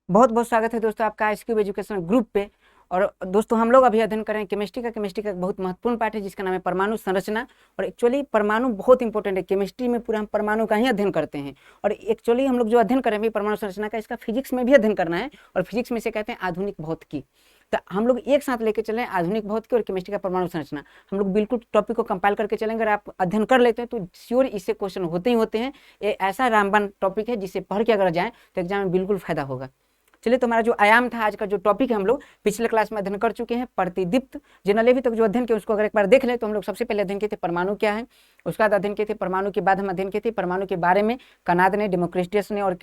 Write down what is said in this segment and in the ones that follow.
बहुत बहुत स्वागत है दोस्तों आपका एसक्यूब एजुकेशन ग्रुप पे। और दोस्तों हम लोग अभी अध्ययन कर रहे हैं केमिस्ट्री का एक बहुत महत्वपूर्ण पाठ है जिसका नाम है परमाणु संरचना। और एक्चुअली परमाणु बहुत इंपॉर्टेंट है, केमिस्ट्री में पूरा हम परमाणु का ही अध्ययन करते हैं। और एक्चुअली हम लोग जो अध्ययन कर रहे हैं परमाणु संरचना का, इसका फिजिक्स में भी अध्ययन करना है। और फिजिक्स में से कहते हैं आधुनिक भौतिकी। तो हम लोग एक साथ लेके चले आधुनिक भौतिकी और केमिस्ट्री का परमाणु संरचना। हम लोग बिल्कुल टॉपिक को कंपाइल करके चलेंगे। अगर आप अध्ययन कर लेते हैं तो श्योर इससे क्वेश्चन होते ही होते हैं। ये ऐसा रामबाण टॉपिक है जिसे पढ़ के अगर जाए तो एग्जाम में बिल्कुल फायदा होगा। चलिए, तो हमारा जो आयाम था, आज का जो टॉपिक है, हम लोग पिछले क्लास में अध्ययन कर चुके हैं प्रतिदीप्त। जनरली भी तक जो अध्ययन किया उसको अगर एक बार देख ले तो हम लोग सबसे पहले अध्ययन किए थे परमाणु क्या है, उसके बाद अध्ययन किए थे परमाणु के बाद हम अध्ययन किए थे परमाणु के बारे में कनाद ने, डेमोक्रिटस ने और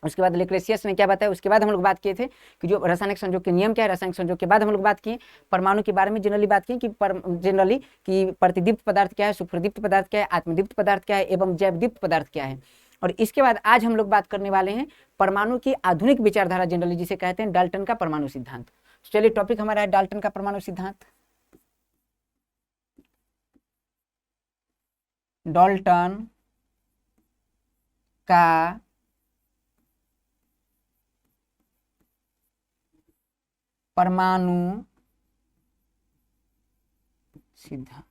उसके बाद लेक्रेशियस ने क्या बताया। उसके बाद हम लोग बात किए थे कि जो रासायनिक संयोग के नियम क्या है। रासायनिक संयोग के बाद हम लोग बात किए परमाणु के बारे में, जनरली बात की कि जनरली कि प्रतिदीप्त पदार्थ क्या है, सुप्रदीप्त पदार्थ क्या है, आत्मदीप्त पदार्थ क्या है एवं जैवदीप्त पदार्थ क्या है। और इसके बाद आज हम लोग बात करने वाले हैं परमाणु की आधुनिक विचारधारा, जनरली जिसे कहते हैं डाल्टन का परमाणु सिद्धांत। चलिए, टॉपिक हमारा है डाल्टन का परमाणु सिद्धांत। डाल्टन का परमाणु सिद्धांत।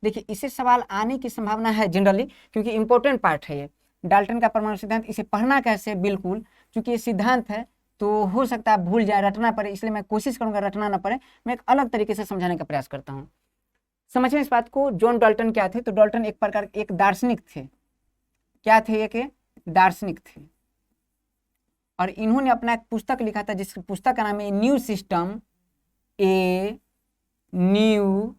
देखिए, इसे सवाल आने की संभावना है जनरली, क्योंकि इंपॉर्टेंट पार्ट है ये डाल्टन का परमाणु सिद्धांत। इसे पढ़ना कैसे, बिल्कुल, क्योंकि ये सिद्धांत है तो हो सकता है आप भूल जाए, रटना पड़े, इसलिए मैं कोशिश करूंगा रटना ना पड़े। मैं एक अलग तरीके से समझाने का प्रयास करता हूँ। समझें इस बात को। जॉन डाल्टन क्या थे? तो डाल्टन एक प्रकार एक दार्शनिक थे। क्या थे? एक दार्शनिक थे। और इन्होंने अपना एक पुस्तक लिखा था जिस पुस्तक का नाम है new system, a new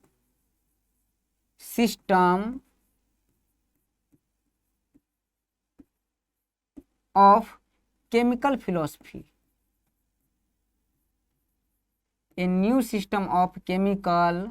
system of chemical philosophy. A new system of chemical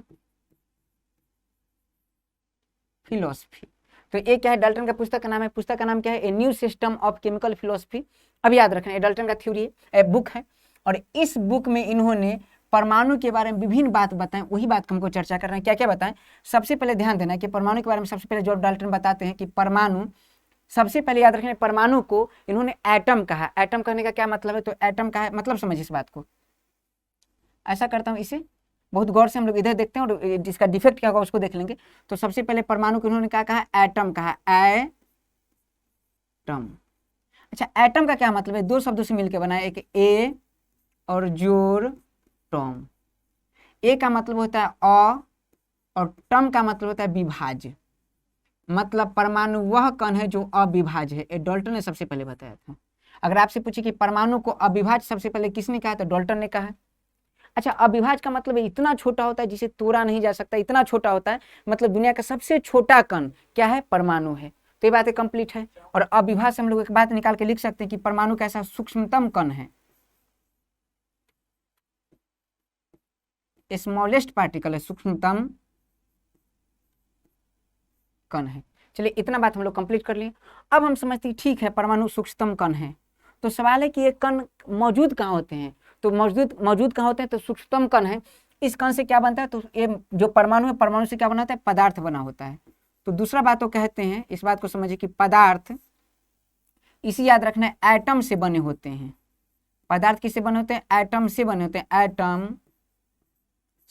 philosophy. तो ये क्या है? डाल्टन का पुस्तक का नाम है। पुस्तक का नाम क्या है? A new system of chemical philosophy. अब याद रखना, डाल्टन का थ्योरी है, बुक है। और इस बुक में इन्होंने परमाणु के बारे में विभिन्न बात बताएं। वही बात हमको चर्चा कर रहे हैं। क्या क्या बताएं? सबसे पहले ध्यान देना कि परमाणु के बारे में सबसे पहले जॉन डाल्टन बताते हैं कि परमाणु, सबसे पहले याद रखना, परमाणु को इन्होंने एटम कहा। एटम कहने का क्या मतलब है? तो एटम का है मतलब समझिए इस बात को। ऐसा करता हूँ, इसे बहुत गौर से हम लोग इधर देखते हैं और जिसका डिफेक्ट क्या होगा उसको देख लेंगे। तो सबसे पहले परमाणु को इन्होंने क्या कहा? एटम कहा। एटम। अच्छा, एटम का क्या मतलब है? दो शब्दों से मिलकर बना है, एक ए और जोर टम। ए का मतलब होता है अ और टम का मतलब होता है विभाज्य। मतलब परमाणु वह कण है जो अविभाज्य है। ये डाल्टन ने सबसे पहले बताया था। अगर आपसे पूछे कि परमाणु को अविभाज्य सबसे पहले किसने कहा, तो डाल्टन ने कहा। अच्छा, अविभाज्य का मतलब इतना छोटा होता है जिसे तोड़ा नहीं जा सकता, इतना छोटा होता है। मतलब दुनिया का सबसे छोटा कण क्या है? परमाणु है। तो ये बातें कंप्लीट है। और अविभाज्य से हम लोग एक बात निकाल के लिख सकते हैं कि परमाणु कैसा सूक्ष्मतम कण है, स्मॉलेस्ट पार्टिकल है, सूक्ष्मतम कण है। चलिए, इतना बात हम लोग कंप्लीट कर लिए। अब हम समझते हैं ठीक है, परमाणु सूक्ष्मतम कण है। तो सवाल है कि ये कण मौजूद कहाँ होते हैं? तो मौजूद कहाँ होते हैं? तो सूक्ष्मतम कण है। इस कण से क्या बनता है? तो ये जो परमाणु है, परमाणु से क्या बना होता है? पदार्थ बना होता है। तो दूसरा बात तो कहते हैं, इस बात को समझिए कि पदार्थ, इसी याद रखना है, एटम से बने होते हैं। पदार्थ किससे बने होते हैं? एटम से बने होते हैं। एटम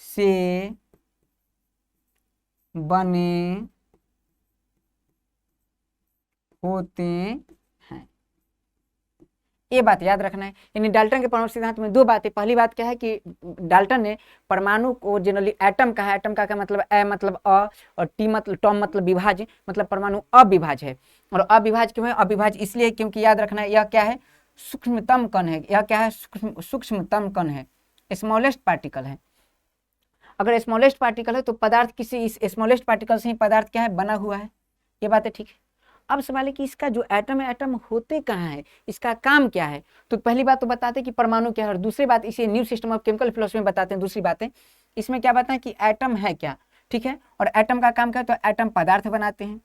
से बने होते हैं। ये बात याद रखना है। यानी डाल्टन के परमाणु सिद्धांत में दो बातें। पहली बात क्या है कि डाल्टन ने परमाणु को जनरली एटम कहा। एटम का क्या मतलब? ए मतलब अ और टी मतलब टॉम मतलब विभाज्य, मतलब परमाणु अविभाज्य है। और अविभाज्य क्यों है? अविभाज्य इसलिए क्योंकि याद रखना है, यह क्या है? सूक्ष्मतम कण है। यह क्या है? सूक्ष्मतम कण है, स्मॉलेस्ट पार्टिकल है। अगर स्मॉलेस्ट पार्टिकल है तो पदार्थ किसी इस स्मॉलेस्ट पार्टिकल से ही पदार्थ क्या है? बना हुआ है। ये बात ठीक है। अब सवाल है कि इसका जो एटम है, एटम होते कहाँ है, इसका काम क्या है? तो पहली बात तो बताते हैं कि परमाणु क्या है, और दूसरी बात इसे new system of chemical philosophy में बताते हैं। दूसरी बातें इसमें क्या बताएं कि एटम है क्या, ठीक है। और एटम का काम क्या है? तो एटम पदार्थ बनाते हैं।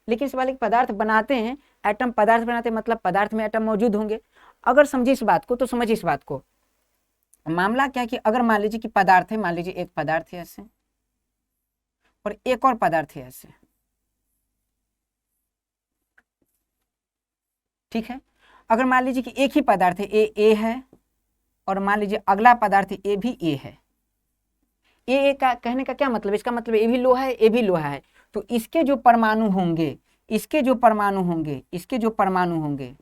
लेकिन सवाल है कि पदार्थ बनाते हैं, एटम पदार्थ बनाते हैं, मतलब पदार्थ में एटम मौजूद होंगे। अगर समझिए इस बात को, तो समझिए इस बात को। मामला क्या है कि अगर मान लीजिए कि पदार्थ है, मान लीजिए एक पदार्थ है ऐसे और एक और पदार्थ है ऐसे, ठीक है। अगर मान लीजिए कि एक ही पदार्थ है, ए है, और मान लीजिए अगला पदार्थ ए भी ए है। ए का कहने का क्या मतलब, इसका मतलब ए भी लोहा है, ए भी लोहा है, तो इसके जो परमाणु होंगे, इसके जो परमाणु होंगे, इसके जो परमाणु होंगे,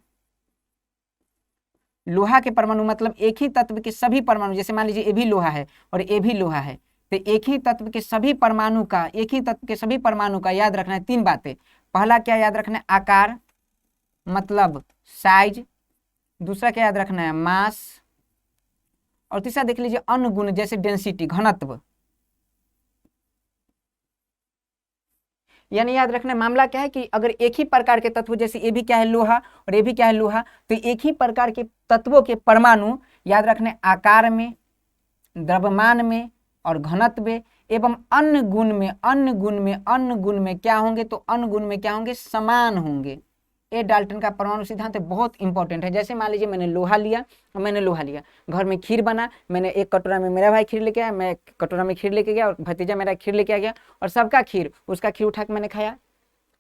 लोहा के परमाणु मतलब एक ही तत्व के सभी परमाणु, जैसे मान लीजिए ए भी लोहा है और ए भी लोहा है, तो एक ही तत्व के सभी परमाणु का, एक ही तत्व के सभी परमाणु का याद रखना है 3 बातें। पहला क्या याद रखना है, आकार मतलब साइज, दूसरा क्या याद रखना है, मास, और तीसरा देख लीजिए अन्य गुण जैसे डेंसिटी, घनत्व। यानी याद रखना मामला क्या है कि अगर एक ही प्रकार के तत्व, जैसे ये भी क्या है लोहा और ये भी क्या है लोहा, तो एक ही प्रकार के तत्वों के परमाणु याद रखने आकार में, द्रव्यमान में और घनत्व में एवं अन्य गुण में, अन्य गुण में, अन्य गुण में क्या होंगे, तो अन्य गुण में क्या होंगे, समान होंगे। ये डाल्टन का परमाणु सिद्धांत बहुत इंपॉर्टेंट है। जैसे मान लीजिए मैंने लोहा लिया और मैंने लोहा लिया, घर में खीर बना, मैंने एक कटोरा में मेरा भाई खीर लेके आया, मैं कटोरा में खीर लेके गया और भतीजा मेरा खीर लेके आ गया, और सबका खीर, उसका खीर उठा के मैंने खाया,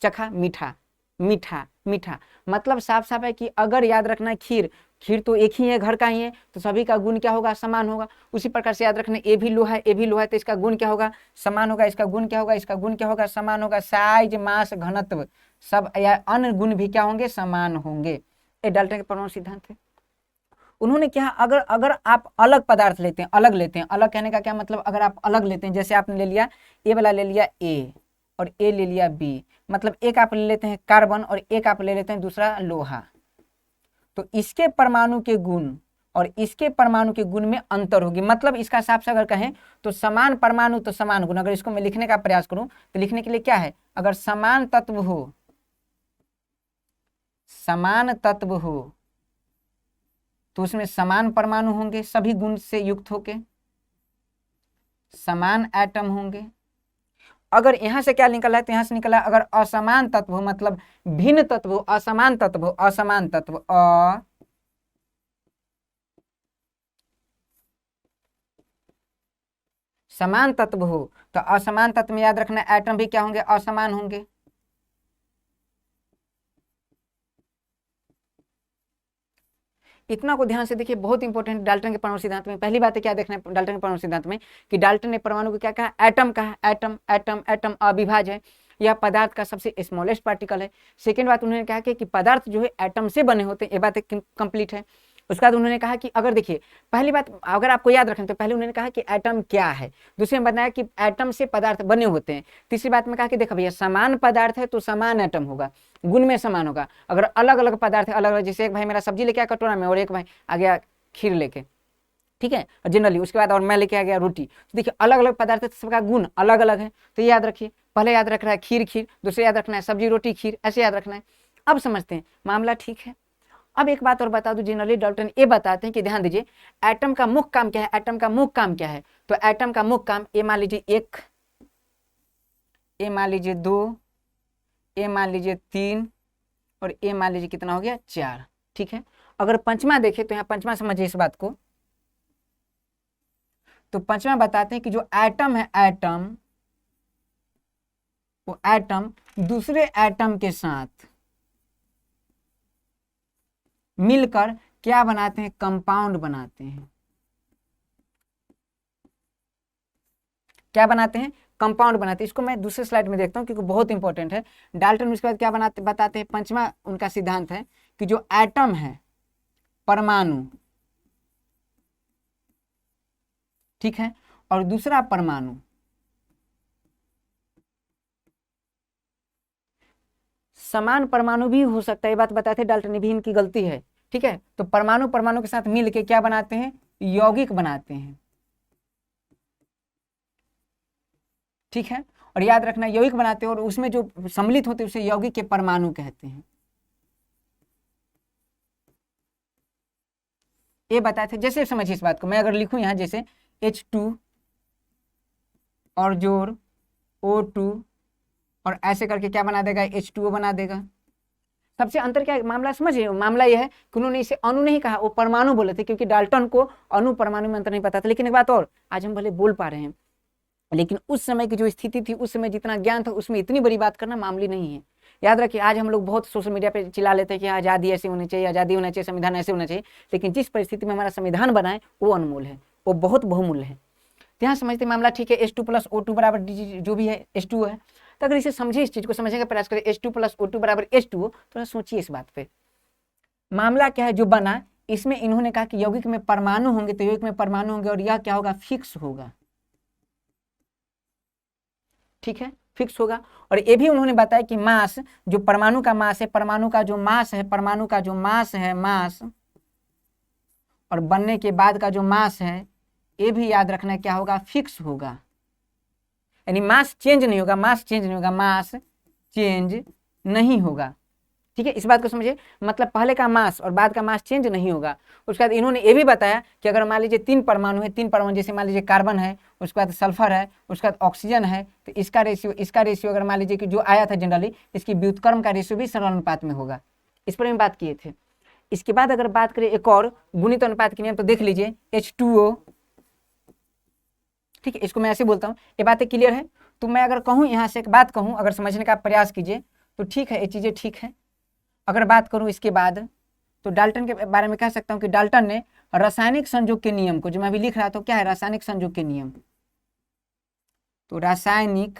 चखा, मीठा मीठा मीठा, मतलब साफ साफ है कि अगर याद रखना है खीर, खीर तो एक ही है, घर का ही है, तो सभी का गुण क्या होगा, समान होगा। उसी प्रकार से याद रखना ए भी लोहा है, ए भी लोहा है, तो इसका गुण क्या होगा, समान होगा, इसका गुण क्या होगा, इसका गुण क्या होगा, समान होगा। साइज, मास, घनत्व सब या अन्य गुण भी क्या होंगे, समान होंगे। ये डाल्टन के परमाणु सिद्धांत है। उन्होंने क्या, अगर आप अलग पदार्थ लेते हैं, अलग लेते हैं, अलग कहने का क्या मतलब, अगर आप अलग लेते हैं, जैसे आपने ले लिया ए वाला ले लिया ए और ए ले लिया बी, मतलब एक आप ले लेते हैं कार्बन और एक आप ले लेते हैं दूसरा लोहा, तो इसके परमाणु के गुण और इसके परमाणु के गुण में अंतर होगी। मतलब इसका साफ से अगर कहें तो समान परमाणु तो समान गुण। अगर इसको मैं लिखने का प्रयास करूं तो लिखने के लिए क्या है, अगर समान तत्व हो, समान तत्व हो तो उसमें समान परमाणु होंगे, सभी गुण से युक्त होके समान एटम होंगे। अगर यहां से क्या निकला है, तो यहां से निकला अगर असमान तत्व हो, मतलब भिन्न तत्व हो, असमान तत्व हो, असमान तत्व समान तत्व हो, तो असमान तत्व में याद रखना एटम भी क्या होंगे, असमान होंगे। इतना को ध्यान से देखिए, बहुत इंपॉर्टेंट डाल्टन के परमाणु सिद्धांत में। पहली बात है क्या देखना है डाल्टन के परमाणु सिद्धांत में, कि डाल्टन ने परमाणु को क्या कहा, एटम कहा। एटम एटम एटम अविभाज्य है, यह पदार्थ का सबसे स्मॉलेस्ट पार्टिकल है। सेकेंड बात उन्होंने कहा कि पदार्थ जो है एटम से बने होते हैं, ये बात कंप्लीट है। उसके बाद उन्होंने कहा कि अगर देखिए, पहली बात अगर आपको याद रखें तो पहले उन्होंने कहा कि एटम क्या है, दूसरे में बताया कि एटम से पदार्थ बने होते हैं, तीसरी बात में कहा कि देखो भैया समान पदार्थ है तो समान एटम होगा, गुण में समान होगा। अगर अलग अलग पदार्थ है, अलग अलग, जैसे एक भाई मेरा सब्जी लेके आया कटोरा में और एक भाई आ गया खीर लेके, ठीक है, जनरली उसके बाद और मैं लेके आ गया रोटी, तो देखिए अलग अलग पदार्थ है तो सबका गुण अलग अलग है। तो ये याद रखिए, पहले याद रख रहा है खीर खीर, दूसरे याद रखना है सब्जी रोटी खीर, ऐसे याद रखना है। अब समझते हैं मामला, ठीक है। अब एक बात और बता दूं, जनरली डाल्टन ये बताते हैं कि ध्यान दीजिए, एटम का मुख्य काम क्या है, एटम का मुख्य काम क्या है, तो एटम का मुख्य काम, ए मान लीजिए 1, ए मान लीजिए 2, ए मान लीजिए 3 और ए मान लीजिए कितना हो गया, 4, ठीक है। अगर पंचमा देखें तो यहाँ पंचमा समझिए इस बात को, तो पंचमा बताते हैं कि जो एटम है, एटम, वो एटम दूसरे एटम के साथ मिलकर क्या बनाते हैं, कंपाउंड बनाते हैं। क्या बनाते हैं, कंपाउंड बनाते हैं। इसको मैं दूसरे स्लाइड में देखता हूं क्योंकि बहुत इंपॉर्टेंट है। डाल्टन उसके बाद क्या बनाते बताते हैं, पंचमा उनका सिद्धांत है कि जो एटम है, परमाणु, ठीक है, और दूसरा परमाणु, समान परमाणु भी हो सकता है, ये बात बताते हैं डाल्टन ने भी, इनकी गलती है, ठीक है। तो परमाणु परमाणु के साथ मिलके क्या बनाते हैं, यौगिक बनाते हैं, ठीक है। और याद रखना यौगिक बनाते हैं और उसमें जो सम्मिलित होते हैं उसे यौगिक के परमाणु कहते हैं। ये बताए थे, जैसे समझिए इस बात को, मैं अगर लिखूं यहां जैसे H2 और जोड़ O2 और ऐसे करके क्या बना देगा, H2O बना देगा। सबसे अंतर क्या मामला समझिए, मामला यह है कि उन्होंने इसे अणु नहीं कहा, वो परमाणु बोले थे, क्योंकि डाल्टन को अणु परमाणु में अंतर नहीं पता था। लेकिन एक बात और, आज हम भले बोल पा रहे हैं, लेकिन उस समय की जो स्थिति थी, उस समय जितना ज्ञान था, उसमें इतनी बड़ी बात करना मामूली नहीं है। याद रखिए, आज हम लोग बहुत सोशल मीडिया पे चिल्ला लेते हैं कि आज़ादी ऐसी होनी चाहिए, आज़ादी होना चाहिए, संविधान ऐसे होना चाहिए, लेकिन जिस परिस्थिति में हमारा संविधान बना है वो अनमोल है, वो बहुत बहुमूल्य है। तो यहाँ समझते मामला ठीक है, H2 + O2 बराबर जो भी है H2 है। तो अगर इसे समझे, इस चीज को समझने का प्रयास करें, H2 + O2 बराबर H2O, थोड़ा सोचिए इस बात पे। मामला क्या है जो बना, इसमें इन्होंने कहा कि यौगिक में परमाणु होंगे, तो यौगिक में परमाणु होंगे और यह क्या होगा, फिक्स होगा। ठीक है, फिक्स होगा। और ये भी उन्होंने बताया कि मास, जो परमाणु का मास है, परमाणु का जो मास है, परमाणु का जो मास है, मास और बनने के बाद का जो मास है, ये भी याद रखना क्या होगा, फिक्स होगा। यानी मास चेंज नहीं होगा, मास चेंज नहीं होगा, मास चेंज नहीं होगा। ठीक है, इस बात को समझिए, मतलब पहले का मास और बाद का मास चेंज नहीं होगा। उसके बाद इन्होंने ये भी बताया कि अगर मान लीजिए 3 परमाणु है, 3 परमाणु जैसे मान लीजिए कार्बन है, उसके बाद सल्फर है, उसके बाद ऑक्सीजन है, तो इसका रेशियो अगर मान लीजिए कि जो आया था जनरली, इसकी व्युत्क्रम का रेशियो भी सरल अनुपात में होगा। इस पर हम बात किए थे। इसके बाद अगर बात करें एक और गुणित अनुपात के नियम, तो देख लीजिए H2O। ठीक है, इसको मैं ऐसे बोलता हूँ, ये बातें क्लियर है। तो मैं अगर कहूँ यहाँ से एक बात कहूँ, अगर समझने का प्रयास कीजिए तो ठीक है, ये चीज़ें ठीक है। अगर बात करूँ इसके बाद, तो डाल्टन के बारे में कह सकता हूँ कि डाल्टन ने रासायनिक संयोग के नियम को, जो मैं अभी लिख रहा था, तो क्या है रासायनिक संयोग के नियम, तो रासायनिक,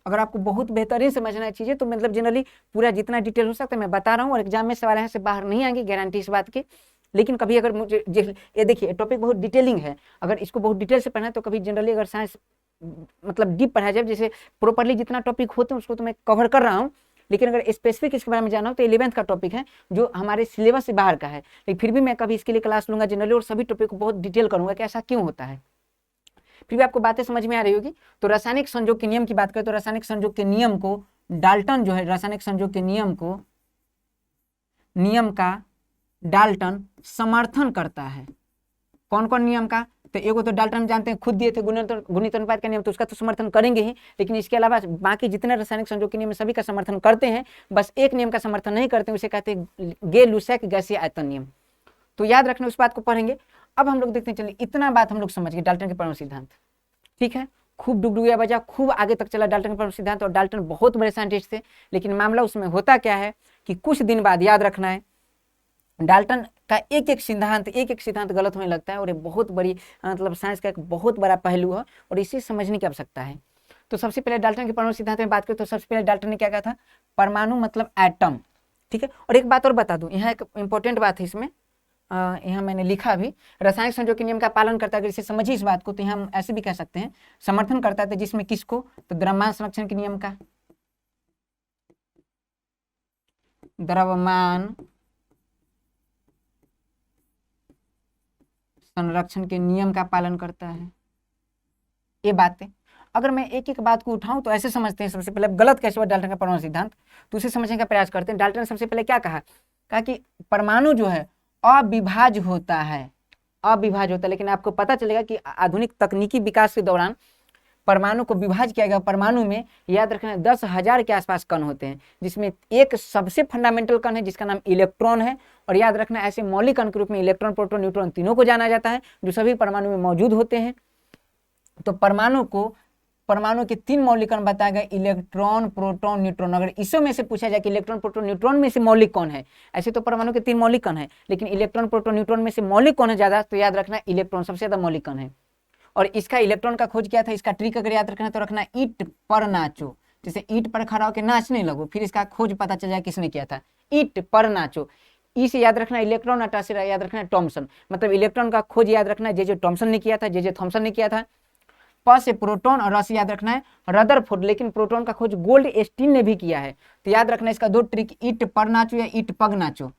अगर आपको बहुत बेहतरीन समझना है चीजें, तो मतलब जनरली पूरा जितना डिटेल हो सकता है मैं बता रहा हूँ, और एग्जाम में सवाल यहाँ से बाहर नहीं आएंगे, गारंटी इस बात की। लेकिन कभी अगर मुझे ये देखिए, टॉपिक बहुत डिटेलिंग है, अगर इसको बहुत डिटेल से पढ़ना है तो कभी जनरली अगर साइंस मतलब डीप पढ़ाया जाए, जैसे प्रॉपरली जितना टॉपिक होते हैं उसको तो मैं कवर कर रहा हूँ, लेकिन अगर स्पेसिफिक इसके बारे में जानना हो तो 11th का टॉपिक है जो हमारे सिलेबस से बाहर का है, लेकिन फिर भी मैं कभी इसके लिए क्लास लूंगा जनरली, और सभी टॉपिक को बहुत डिटेल करूंगा कि ऐसा क्यों होता है, फिर भी आपको बातें समझ में आ रही होगी। तो रासायनिक संयोग के नियम की बात करें, तो रासायनिक संयोग के नियम को डाल्टन जो है, रासायनिक संयोग के नियम का डाल्टन समर्थन करता है। कौन कौन नियम का, तो एगो तो डाल्टन जानते हैं खुद दिए थे गुणित अनुपात का नियम, तो उसका तो समर्थन करेंगे ही, लेकिन इसके अलावा बाकी जितने रासायनिक संयोग के नियम सभी का समर्थन करते हैं, बस एक नियम का समर्थन नहीं करते, उसे कहते हैं गे-लुसैक गैसीय आयतन नियम। तो याद रखना, उस बात को पढ़ेंगे। अब हम लोग देखते हैं, चलिए इतना बात हम लोग समझ गए डाल्टन के परमाणु सिद्धांत। ठीक है, खूब डुगडुगिया बजा, खूब आगे तक चला डाल्टन के परमाणु सिद्धांत, और डाल्टन बहुत बड़े साइंटिस्ट थे, लेकिन मामला उसमें होता क्या है कि कुछ दिन बाद, याद रखना है, डाल्टन का एक एक सिद्धांत गलत होने लगता है, और ये बहुत बड़ी मतलब साइंस का एक बहुत बड़ा पहलू है, और इसे समझने की आवश्यकता है। तो सबसे पहले डाल्टन के परमाणु सिद्धांत में बात करें, तो सबसे पहले डाल्टन ने क्या कहा था, परमाणु मतलब एटम। ठीक है, और एक बात और बता दूं, यहाँ एक इंपॉर्टेंट बात है इसमें, यहाँ मैंने लिखा भी, रासायनिक संयोग के नियम का पालन करता है, अगर इसे समझिए इस बात को, तो यहाँ हम ऐसे भी कह सकते हैं समर्थन करता है, जिसमें किसको, तो द्रव्यमान संरक्षण के नियम का, द्रव्यमान संरक्षण के नियम का पालन करता है। ये बातें अगर मैं एक एक बात को उठाऊं तो ऐसे समझते हैं, सबसे पहले गलत कैसे हुआ डाल्टन का परमाणु सिद्धांत, तो उसे समझने का प्रयास करते हैं। डाल्टन ने सबसे पहले क्या कहा कि परमाणु जो है अविभाज्य होता है, लेकिन आपको पता चलेगा कि आधुनिक तकनीकी विकास के दौरान परमाणु को विभाज्य किया गया। परमाणु में याद रखना 10,000 के आसपास कण होते हैं, जिसमें एक सबसे फंडामेंटल कण है जिसका नाम इलेक्ट्रॉन है, और याद रखना ऐसे मौलिक कण के रूप में इलेक्ट्रॉन, प्रोटॉन, न्यूट्रॉन तीनों को जाना जाता है, जो सभी परमाणु में मौजूद होते हैं। तो परमाणु के 3 मौलिक कण बताए गए, इलेक्ट्रॉन, प्रोटॉन, न्यूट्रॉन। अगर इसमें में से पूछा जाए कि इलेक्ट्रॉन, प्रोटॉन, न्यूट्रॉन में से मौलिक कौन है, ऐसे तो परमाणु के 3 मौलिक कण है, लेकिन इलेक्ट्रॉन, प्रोटॉन, न्यूट्रॉन में से मौलिक कौन है ज्यादा, तो याद रखना इलेक्ट्रॉन सबसे ज्यादा मौलिक कण है। और इसका इलेक्ट्रॉन का खोज किया था, इसका ट्रिक अगर याद रखना तो रखना ईंट पर नाचो, जैसे ईंट पर खड़ा होकर नाचने लगो, फिर इसका खोज पता चल जाए किसने किया था, ईंट पर नाचो। इसे याद रखना इलेक्ट्रॉन, अटा से याद रखना टॉमसन, मतलब इलेक्ट्रॉन का खोज याद रखना जे टॉमसन ने किया था, जे थॉमसन ने किया था। प से प्रोटॉन और र से याद रखना है रदरफोर्ड, लेकिन प्रोटॉन का खोज गोल्डस्टीन ने भी किया है। तो याद रखना इसका 2 ट्रिक, ईंट पर नाचो या ईंट पग नाचो।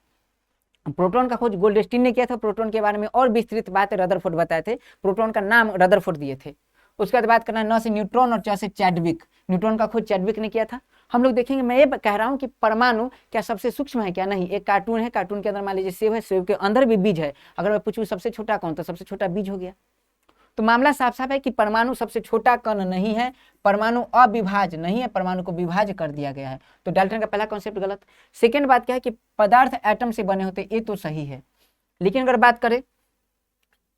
प्रोटॉन का खोज गोल्डस्टीन ने किया था, प्रोटॉन के बारे में और विस्तृत बातें रदरफोर्ड बताए थे, प्रोटॉन का नाम रदरफोर्ड दिए थे। उसके बाद बात करना न से न्यूट्रॉन और च से चैडविक, न्यूट्रॉन का खोज चैडविक ने किया था। हम लोग देखेंगे, मैं ये कह रहा हूँ कि परमाणु क्या सबसे सूक्ष्म है क्या, नहीं। एक कार्टून है, कार्टून के अंदर मान लीजिए सेब है, सेब के अंदर भी बीज है, अगर मैं पूछूं सबसे छोटा कौन, तो सबसे छोटा बीज हो गया। तो मामला साफ साफ है कि परमाणु सबसे छोटा कण नहीं है, परमाणु अविभाज्य नहीं है, परमाणु को विभाज्य कर दिया गया है। तो डाल्टन का पहला कॉन्सेप्ट गलत। सेकेंड बात क्या है कि पदार्थ एटम से बने होते, ये तो सही है, लेकिन अगर बात करें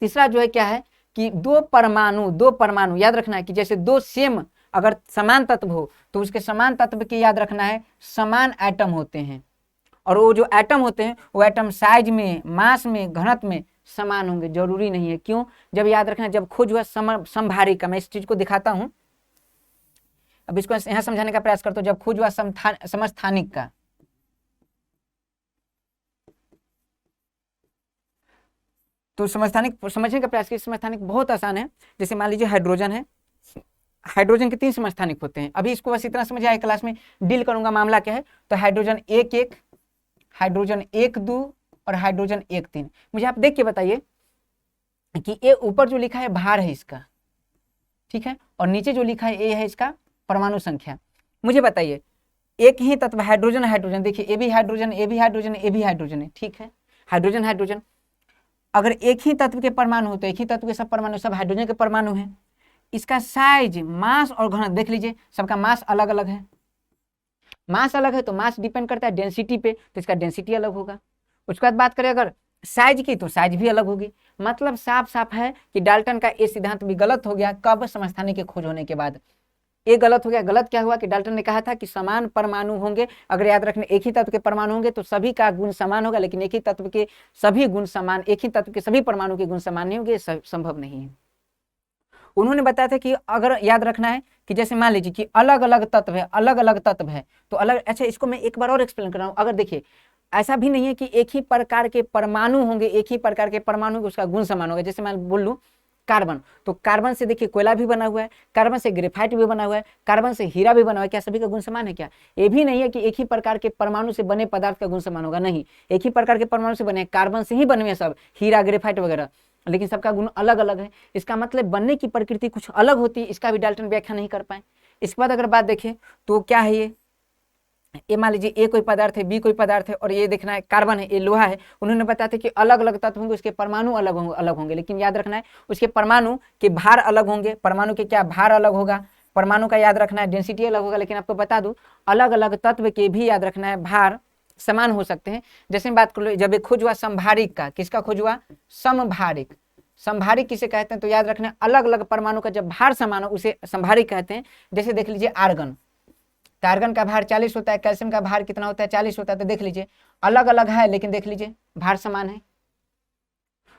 तीसरा जो है क्या है कि दो परमाणु याद रखना है कि जैसे 2 सेम अगर समान तत्व हो तो उसके समान तत्व की याद रखना है समान एटम होते हैं, और वो जो एटम होते हैं वो एटम साइज में, मास में, घनत्व में समान होंगे। जरूरी नहीं है, क्यों? जब याद रखना, जब खोज हुआ समभारिक का, मैं इस चीज को दिखाता हूं, अब इसको यहां समझाने का प्रयास करता हूं। जब खोज हुआ समस्थानिक का, तो समस्थानिक समझने का प्रयास कीजिए। समस्थानिक बहुत आसान है। जैसे मान लीजिए हाइड्रोजन है, हाइड्रोजन के 3 समस्थानिक होते हैं। अभी इसको बस इतना समझ आए, क्लास में डील करूंगा मामला क्या है। तो हाइड्रोजन 1 हाइड्रोजन 1 2 और हाइड्रोजन 1 3। मुझे आप देख के बताइए कि ये ऊपर जो लिखा है भार है इसका, ठीक है, और नीचे जो लिखा है ये है इसका परमाणु संख्या। मुझे बताइए, एक ही तत्व हाइड्रोजन हाइड्रोजन, देखिए ए भी हाइड्रोजन, ए भी हाइड्रोजन, ए भी हाइड्रोजन है, ठीक है, हाइड्रोजन हाइड्रोजन। अगर एक ही तत्व के परमाणु हो तो एक ही तत्व के सब परमाणु, सब हाइड्रोजन के परमाणु हैं। इसका साइज, मास और घनत्व देख लीजिए, सबका मास अलग अलग है। मास अलग है तो मास डिपेंड करता है डेंसिटी पे, तो इसका डेंसिटी अलग होगा। उसके बाद बात करें अगर साइज की, तो साइज भी अलग होगी। मतलब साफ साफ है कि डाल्टन का ये सिद्धांत भी गलत हो गया। कब? समस्थानिक की खोज होने के बाद ये गलत हो गया। गलत क्या हुआ कि डाल्टन ने कहा था कि समान परमाणु होंगे। अगर याद रखने, एक ही तत्व के परमाणु होंगे तो सभी का गुण समान होगा, लेकिन एक ही तत्व के सभी गुण समान, एक ही तत्व के सभी परमाणु के गुण समान नहीं होंगे, संभव नहीं है। उन्होंने बताया था कि अगर याद रखना है कि जैसे मान लीजिए कि अलग अलग तत्व है, अलग अलग तत्व है तो अलग, अच्छा इसको मैं एक बार और एक्सप्लेन कर रहा हूं। अगर देखिए, ऐसा भी नहीं है कि एक ही प्रकार के परमाणु होंगे, एक ही प्रकार के परमाणु होंगे उसका गुण समान होगा। जैसे मैं बोल लूं कार्बन, तो कार्बन से देखिए कोयला भी बना हुआ है, कार्बन से ग्रेफाइट भी बना हुआ है, कार्बन से हीरा भी बना हुआ है। क्या सभी का गुण समान है? क्या ये भी नहीं है कि एक ही प्रकार के परमाणु से बने पदार्थ का गुण समान होगा, नहीं। एक ही प्रकार के परमाणु से बने, कार्बन से ही बने हुए सब, हीरा ग्रेफाइट वगैरह, लेकिन सबका गुण अलग अलग है। इसका मतलब बनने की प्रकृति कुछ अलग होती है, इसका भी डाल्टन व्याख्या नहीं कर पाए। इसके बाद अगर बात देखें तो क्या है, ये मान लीजिए ए कोई पदार्थ है, बी कोई पदार्थ है, और ये देखना है कार्बन है, ये लोहा है। उन्होंने बताया था कि अलग अलग तत्व होंगे, उसके परमाणु अलग होंगे, लेकिन याद रखना है उसके परमाणु के भार अलग होंगे। परमाणु के क्या भार अलग होगा, परमाणु का याद रखना है डेंसिटी अलग होगा। लेकिन आपको बता दूं, अलग अलग तत्व के भी याद रखना है भार समान हो सकते हैं। जैसे बात कर लो, जब एक खोज हुआ संभारिक का, किसका खोज हुआ? समभारिक। संभारिक किसे कहते हैं? तो याद रखना, अलग अलग परमाणु का जब भार समान हो उसे संभारिक कहते हैं। जैसे देख लीजिए आर्गन, तो आर्गन का भार 40 होता है, कैल्शियम का भार कितना होता है? 40 होता है। तो देख लीजिए अलग अलग है, लेकिन देख लीजिए भार समान है।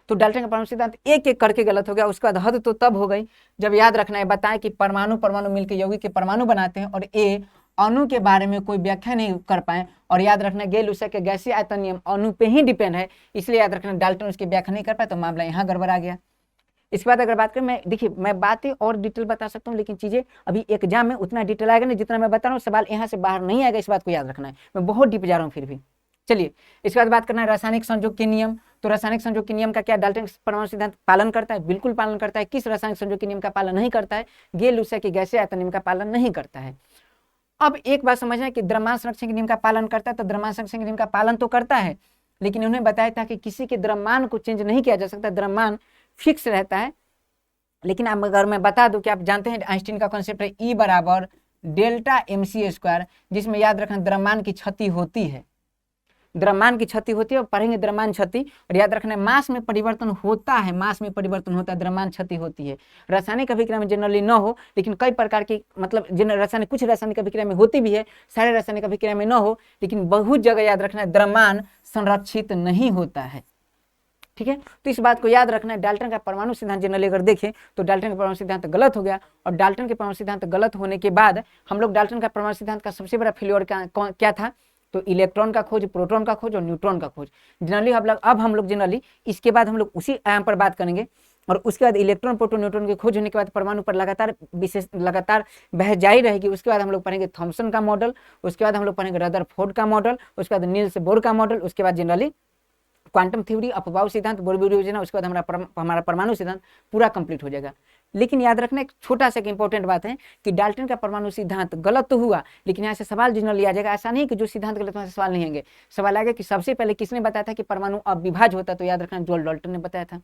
तो डाल्टन का परमाणु सिद्धांत एक एक करके गलत हो गया। उसके बाद हद तो तब हो गई जब याद रखना है बताएं कि परमाणु परमाणु मिलकर यौगिक के परमाणु बनाते हैं, और ए अणु के बारे में कोई व्याख्या नहीं कर पाए। और याद रखना गेल-लुसाक के गैसीय आयतन नियम अणु पे ही डिपेंड है, इसलिए याद रखना डाल्टन उसकी व्याख्या नहीं कर पाए, तो मामला यहाँ गड़बड़ आ गया। इसके बाद अगर बात करें, मैं देखिए मैं बातें और डिटेल बता सकता हूँ, लेकिन चीजें अभी एग्जाम में उतना डिटेल आएगा नहीं जितना मैं बता रहा हूँ। सवाल यहाँ से बाहर नहीं आएगा, इस बात को याद रखना है। मैं बहुत डीप जा रहा हूँ फिर भी। चलिए इसके बाद बात करना है रासायनिक संयोग के नियम। तो रासायनिक संयोग के नियम का क्या डाल्टन परमाणु सिद्धांत पालन करता है? बिल्कुल पालन करता है। किस रासायनिक संयोग के नियम का पालन नहीं करता है? गेल-लुसाक के गैसीय आयतन नियम का पालन नहीं करता है। अब एक बात समझना है कि द्रव्यमान संरक्षण के नियम का पालन करता है, तो द्रव्यमान संरक्षण के नियम का पालन तो करता है, लेकिन उन्हें बताया था कि किसी के द्रव्यमान को चेंज नहीं किया जा सकता, द्रव्यमान फिक्स रहता है। लेकिन अब अगर मैं बता दूं कि आप जानते हैं आइंस्टीन का कॉन्सेप्ट है E बराबर डेल्टा mc², जिसमें याद रखना द्रव्यमान की क्षति होती है, द्रव्यमान की क्षति होती है, और पढ़ेंगे द्रव्यमान क्षति। और याद रखना मास में परिवर्तन होता है, मास में परिवर्तन होता है, द्रव्यमान क्षति होती है। रासायनिक अभिक्रिया में जनरली न हो, लेकिन कई प्रकार की, मतलब रासायनिक, कुछ रासायनिक अभिक्रिया में होती भी है, सारे रासायनिक अभिक्रिया में न हो, लेकिन बहुत जगह याद रखना द्रव्यमान संरक्षित नहीं होता है। ठीक है, तो इस बात को याद रखना है। डाल्टन का परमाणु सिद्धांत जनरली अगर देखें तो डाल्टन का परमाणु सिद्धांत गलत हो गया, और डाल्टन के परमाणु सिद्धांत गलत होने के बाद हम लोग डाल्टन का परमाणु सिद्धांत का सबसे बड़ा फेल्योर क्या था? तो इलेक्ट्रॉन का खोज, प्रोटॉन का खोज और न्यूट्रॉन का खोज। जनरली अब हम लोग जनरली इसके बाद हम लोग उसी आयाम पर बात करेंगे, और उसके बाद इलेक्ट्रॉन प्रोटॉन न्यूट्रॉन की खोज होने के बाद परमाणु पर लगातार बहस जारी रहेगी। उसके बाद हम लोग पढ़ेंगे थॉमसन का मॉडल, उसके बाद हम लोग पढ़ेंगे रदरफोर्ड का मॉडल, उसके बाद नील्स बोर का मॉडल, उसके बाद जनरली क्वांटम थ्योरी, अपवाह सिद्धांत, बोर योजना, उसके बाद हमारा परमाणु सिद्धांत पूरा कंप्लीट हो जाएगा। लेकिन याद रखना एक छोटा सा इंपॉर्टेंट बात है कि डाल्टन का परमाणु सिद्धांत गलत तो हुआ, लेकिन यहाँ से सवाल जनरली आ जाएगा। ऐसा नहीं कि जो सिद्धांत गलत वहाँ से सवाल नहीं आएंगे, सवाल आएगा कि सबसे पहले किसने बताया था कि परमाणु अविभाज्य होता है? तो याद रखना जॉन डाल्टन ने बताया था।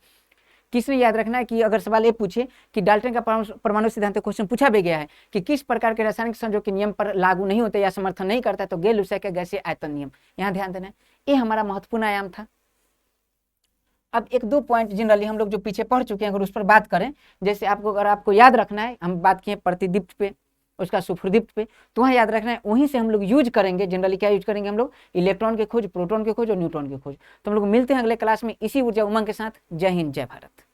किसने? याद रखना है कि अगर सवाल ये पूछे कि डाल्टन का परमाणु सिद्धांत क्वेश्चन पूछा भी गया है कि किस प्रकार के रासायनिक संयोग के नियम पर लागू नहीं होते या समर्थन नहीं करता, तो गेल-लुसाक के गैसीय आयतन नियम। यहाँ ध्यान देना है, ये हमारा महत्वपूर्ण आयाम था। अब एक दो पॉइंट जनरली हम लोग जो पीछे पढ़ चुके हैं, अगर उस पर बात करें, जैसे अगर आपको याद रखना है, हम बात किए प्रतिदीप्त पे, उसका सुपुर्दिप्त पे। तो वहाँ याद रखना है, वहीं से हम लोग यूज करेंगे। जनरली क्या यूज करेंगे हम लोग? इलेक्ट्रॉन के खोज, प्रोटॉन के खोज और न्यूट्रॉन के खोज। तो हम लोग मिलते हैं अगले क्लास में इसी ऊर्जा उमंग के साथ। जय हिंद, जय भारत।